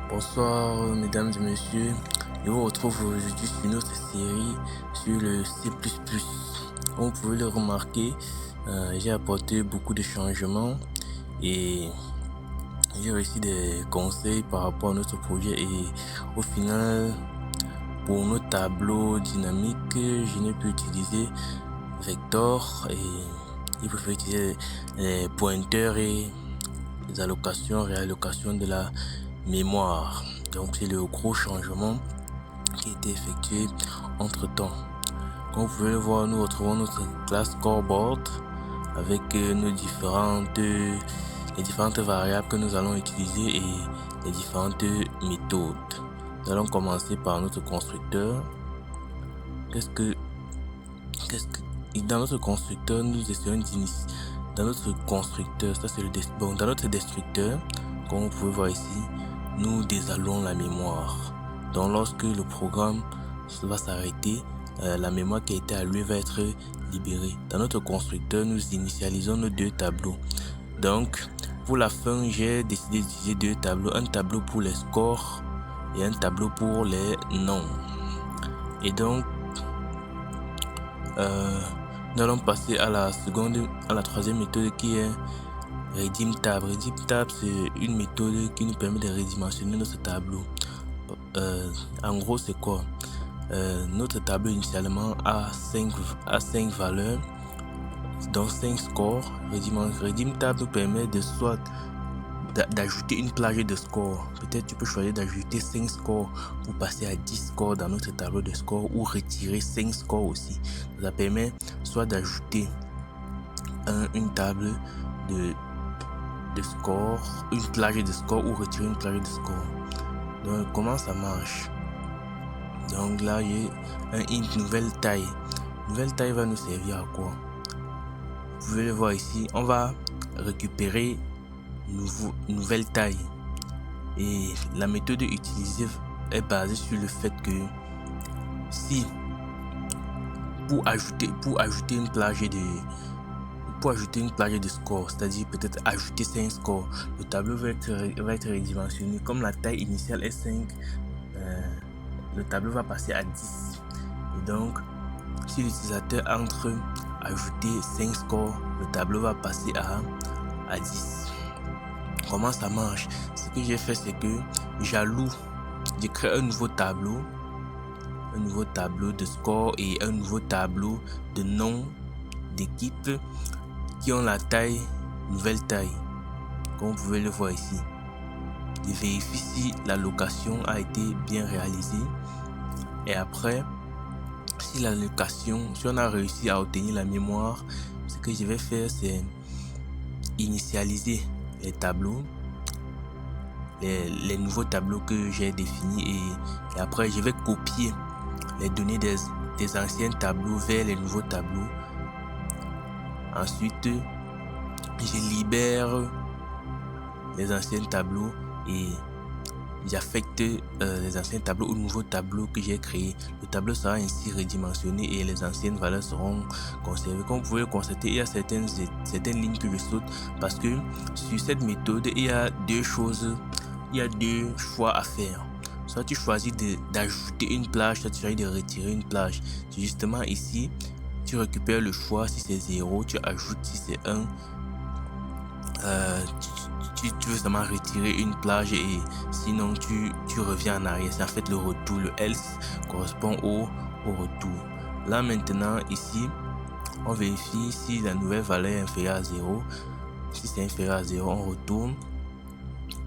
Bonsoir mesdames et messieurs, je vous retrouve aujourd'hui sur notre série sur le C++. Comme vous pouvez le remarquer, j'ai apporté beaucoup de changements et j'ai reçu des conseils par rapport à notre projet et au final, pour nos tableaux dynamiques, je n'ai pu utiliser Vector et il préfère utiliser les pointeurs et les allocations, réallocations de la mémoire. Donc c'est le gros changement qui a été effectué entre temps. Comme vous pouvez le voir, nous retrouvons notre classe scoreboard avec les différentes variables que nous allons utiliser et les différentes méthodes. Nous allons commencer par notre constructeur. Dans notre constructeur, nous essayons d'initier. Dans notre constructeur, ça c'est dans notre destructeur, comme vous pouvez voir ici, nous désallons la mémoire. Donc lorsque le programme va s'arrêter, la mémoire qui a été allouée va être libérée. Dans notre constructeur, nous initialisons nos deux tableaux. Donc pour la fin, j'ai décidé d'utiliser deux tableaux, un tableau pour les scores et un tableau pour les noms. Et donc nous allons passer à la troisième méthode qui est Redim Tab. Redim Tab, c'est une méthode qui nous permet de redimensionner notre tableau. En gros, c'est quoi? Notre tableau initialement a 5 valeurs, donc 5 scores. Redim Tab nous permet d'ajouter une plage de scores. Peut-être tu peux choisir d'ajouter 5 scores pour passer à 10 scores dans notre tableau de scores ou retirer 5 scores aussi. Ça permet soit d'ajouter une table de scores, une plage de scores ou retirer une plage de scores. Donc comment ça marche? Donc là j'ai une nouvelle taille. Nouvelle taille va nous servir à quoi? Vous pouvez le voir ici, on va récupérer nouvelle taille et la méthode utilisée est basée sur le fait que si pour ajouter une plage de score, c'est-à-dire peut-être ajouter 5 scores, le tableau va être redimensionné. Comme la taille initiale est 5, le tableau va passer à 10 et donc si l'utilisateur entre ajouter 5 scores, le tableau va passer à 10. Comment ça marche? Ce que j'ai fait, c'est que j'ai créé un nouveau tableau de score et un nouveau tableau de nom d'équipe qui ont la nouvelle taille, comme vous pouvez le voir ici. Je vérifie si l'allocation a été bien réalisée et après, si on a réussi à obtenir la mémoire, ce que je vais faire, c'est initialiser les tableaux, les nouveaux tableaux que j'ai définis et après je vais copier les données des anciens tableaux vers les nouveaux tableaux. Ensuite je libère les anciens tableaux et j'affecte les anciens tableaux au nouveau tableau que j'ai créé. Le tableau sera ainsi redimensionné et les anciennes valeurs seront conservées. Comme vous pouvez le constater, il y a certaines lignes que je saute parce que sur cette méthode, il y a deux choix à faire. Soit tu choisis d'ajouter une plage, soit tu choisis de retirer une plage. Justement ici, tu récupères le choix. Si c'est 0, tu ajoutes. Si c'est 1, tu veux seulement retirer une plage et sinon tu reviens en arrière. C'est en fait le retour. Le else correspond au retour. Là maintenant ici on vérifie si la nouvelle valeur est inférieure à 0. Si c'est inférieur à 0, on retourne.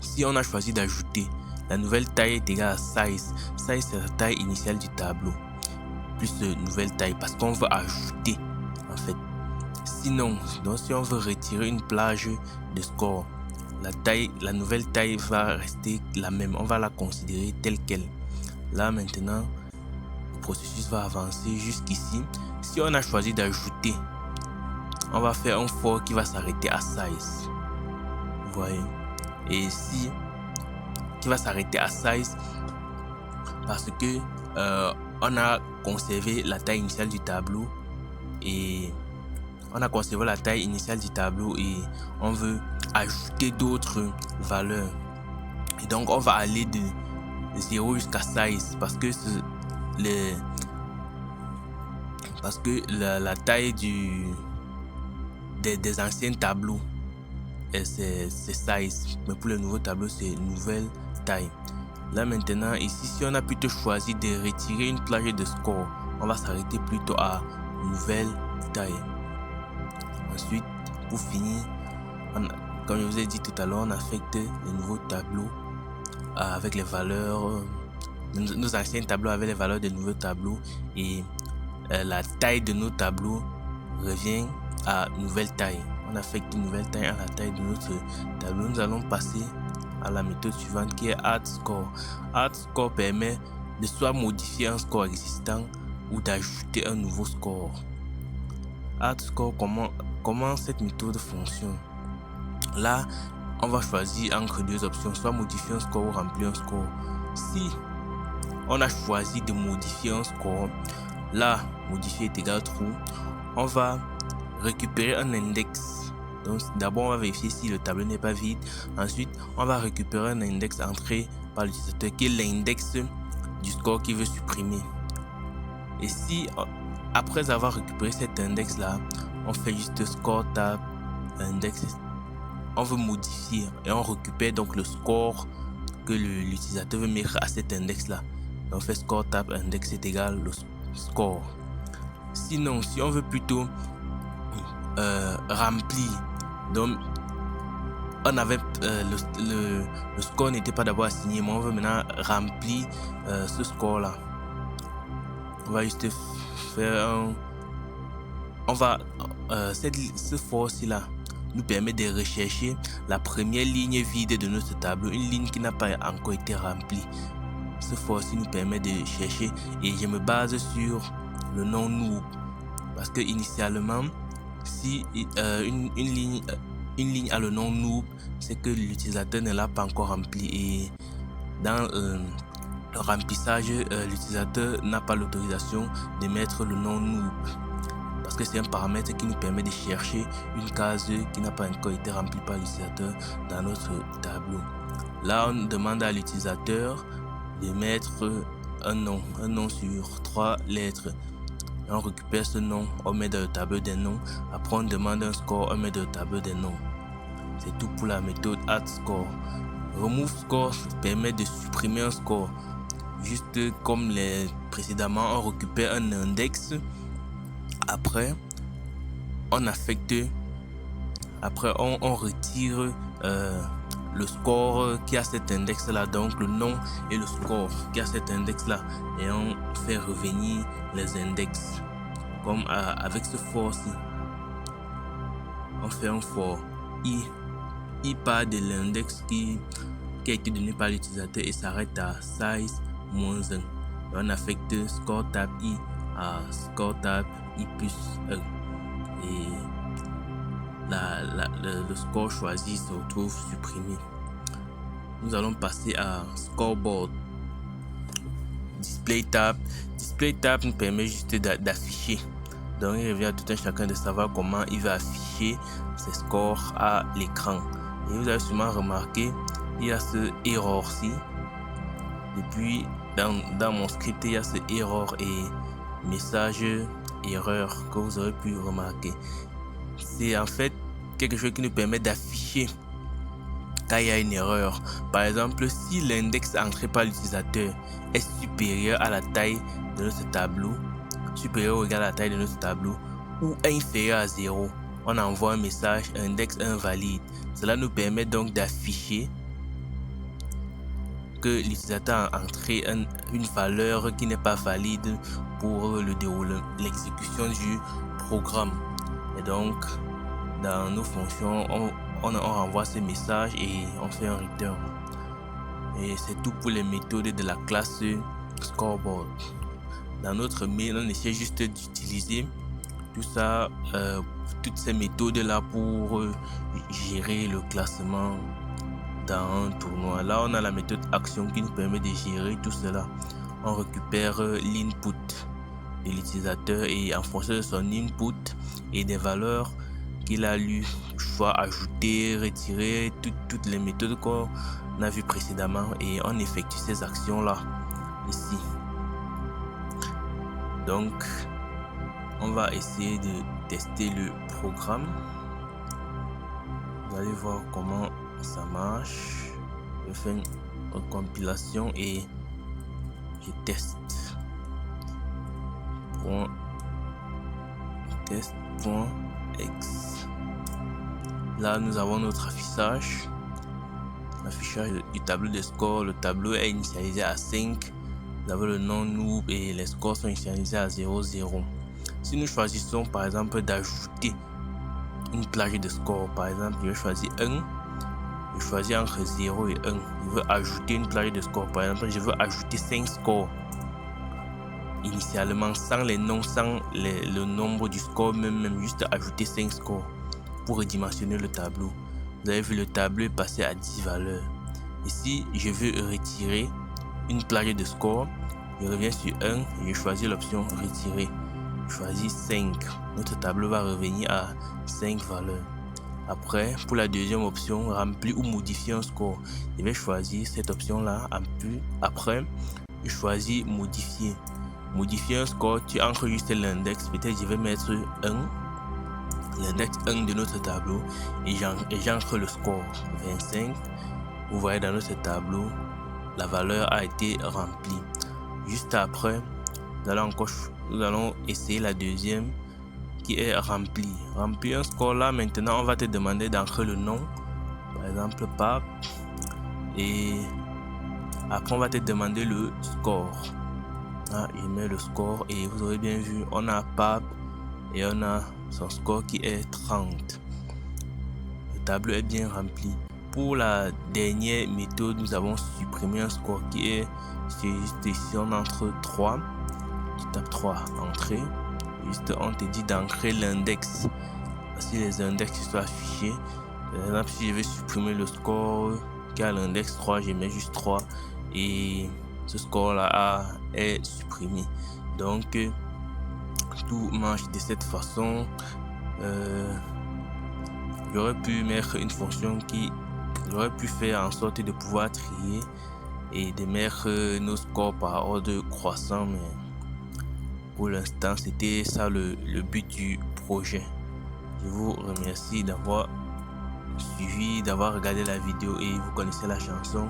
Si on a choisi d'ajouter, la nouvelle taille est égale à size. Size, c'est la taille initiale du tableau plus nouvelle taille parce qu'on veut ajouter en fait. Sinon, donc si on veut retirer une plage de score, la nouvelle taille va rester la même. On va la considérer telle quelle. Là maintenant, le processus va avancer jusqu'ici. Si on a choisi d'ajouter, on va faire un for qui va s'arrêter à size. Vous voyez? Et si qui va s'arrêter à size parce que on a conservé la taille initiale du tableau et on veut ajouter d'autres valeurs. Et donc on va aller de 0 jusqu'à 16 parce que la taille des anciens tableaux c'est 16, mais pour le nouveau tableau c'est une nouvelle taille. Là maintenant ici, si on a plutôt choisi de retirer une plage de score, on va s'arrêter plutôt à nouvelle taille. Ensuite, pour finir, comme je vous ai dit tout à l'heure, on affecte le nouveau tableau avec les valeurs, nos anciens tableaux avec les valeurs des nouveaux tableaux, et la taille de nos tableaux revient à nouvelle taille. On affecte une nouvelle taille à la taille de notre tableau. Nous allons passer à la méthode suivante qui est Add Score. Add Score permet de soit modifier un score existant ou d'ajouter un nouveau score. Add Score, comment cette méthode fonctionne? Là, on va choisir entre deux options, soit modifier un score ou remplir un score. Si on a choisi de modifier un score, là, modifier est égal true, on va récupérer un index. Donc d'abord on va vérifier si le tableau n'est pas vide. Ensuite on va récupérer un index entré par l'utilisateur qui est l'index du score qu'il veut supprimer. Et si après avoir récupéré cet index là, on fait juste score tab index, on veut modifier et on récupère donc le score que l'utilisateur veut mettre à cet index là. On fait score tab index est égal le score. Sinon, si on veut plutôt remplir, donc on avait le score n'était pas d'abord assigné, mais on veut maintenant remplir ce score là. On va juste faire ce for-ci là nous permet de rechercher la première ligne vide de notre tableau, une ligne qui n'a pas encore été remplie. Ce for-ci nous permet de chercher, et je me base sur le nom noob parce que initialement, si une ligne a le nom noob, c'est que l'utilisateur ne l'a pas encore rempli, et dans le remplissage, l'utilisateur n'a pas l'autorisation de mettre le nom noob parce que c'est un paramètre qui nous permet de chercher une case qui n'a pas encore été remplie par l'utilisateur dans notre tableau. Là, on demande à l'utilisateur de mettre un nom sur 3 lettres. On récupère ce nom, on met dans le tableau des noms. Après on demande un score, on met dans le tableau des noms. C'est tout pour la méthode Add Score. Remove Score permet de supprimer un score. Juste comme les précédemment, on récupère un index. Après on affecte. Après on retire le score qui a cet index là, donc le nom et le score qui a cet index là, et on fait revenir les index comme avec ce for-ci. On fait un for i part de l'index qui a été donné par l'utilisateur et s'arrête à size -1. On affecte score tab i à score tab i plus 1, et le score choisi se retrouve supprimé. Nous allons passer à scoreboard. Display tab nous permet juste d'afficher. Donc il revient à tout un chacun de savoir comment il va afficher ses scores à l'écran. Et vous avez sûrement remarqué, il y a ce error-ci. Depuis dans mon script, il y a ce error et message erreur que vous aurez pu remarquer. C'est en fait quelque chose qui nous permet d'afficher quand il y a une erreur. Par exemple, si l'index entré par l'utilisateur est supérieur à la taille de notre tableau, supérieur ou égal à la taille de notre tableau, ou inférieur à 0, on envoie un message index invalide. Cela nous permet donc d'afficher que l'utilisateur a entré une valeur qui n'est pas valide pour le déroulement, l'exécution du programme. Et donc dans nos fonctions, on renvoie ce message et on fait un return. Et c'est tout pour les méthodes de la classe scoreboard. Dans notre mail, on essaie juste d'utiliser tout ça, toutes ces méthodes là pour gérer le classement dans un tournoi. Là, on a la méthode action qui nous permet de gérer tout cela. On récupère l'input de l'utilisateur et en fonction de son input et des valeurs qu'il a lu, soit ajouter, retirer, toutes les méthodes a vu précédemment et on effectue ces actions là ici. Donc on va essayer de tester le programme. Vous allez voir comment ça marche. Je fais une compilation et je teste. Test.x. Là nous avons notre affichage du tableau de score. Le tableau est initialisé à 5. Vous avez le nom noob et les scores sont initialisés à 0,0. Si nous choisissons par exemple d'ajouter une plage de score, par exemple je vais choisir 1, je choisis entre 0 et 1, je veux ajouter une plage de score, par exemple je veux ajouter 5 scores initialement sans les noms, sans le nombre du score, même juste ajouter 5 scores pour redimensionner le tableau. Vous avez vu, le tableau est passé à 10 valeurs. Ici je veux retirer une plage de score, je reviens sur 1 et je choisis l'option retirer. Je choisis 5. Notre tableau va revenir à 5 valeurs. Après, pour la deuxième option, remplir ou modifier un score, je vais choisir cette option là. Après, je choisis modifier. Modifier un score, tu entres juste l'index. Peut-être je vais mettre 1, l'index 1 de notre tableau, et j'entre le score 25. Vous voyez dans notre tableau, la valeur a été remplie. Juste après, nous allons essayer la deuxième qui est remplie. Remplir un score là, maintenant on va te demander d'entrer le nom, par exemple Pape, et après on va te demander le score. Là, je mets le score et vous aurez bien vu, on a Pape et on a son score qui est 30. Le tableau est bien rempli. Pour la dernière méthode, nous avons supprimé un score qui est juste ici, on entre 3. Tu tapes 3, entrée. Juste on te dit d'entrer l'index. Si les index sont affichés, par exemple si je vais supprimer le score qui a l'index 3, je mets juste 3 et ce score là est supprimé. Donc tout marche de cette façon. J'aurais pu mettre une fonction qui aurait pu faire en sorte de pouvoir trier et de mettre nos scores par ordre croissant, mais pour l'instant c'était ça le but du projet. Je vous remercie d'avoir suivi, d'avoir regardé la vidéo et vous connaissez la chanson.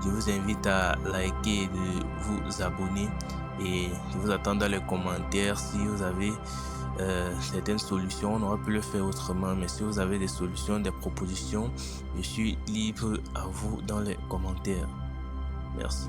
Je vous invite à liker et de vous abonner et je vous attends dans les commentaires si vous avez certaines solutions. On aurait pu le faire autrement, mais si vous avez des solutions, des propositions, je suis libre à vous dans les commentaires. Merci.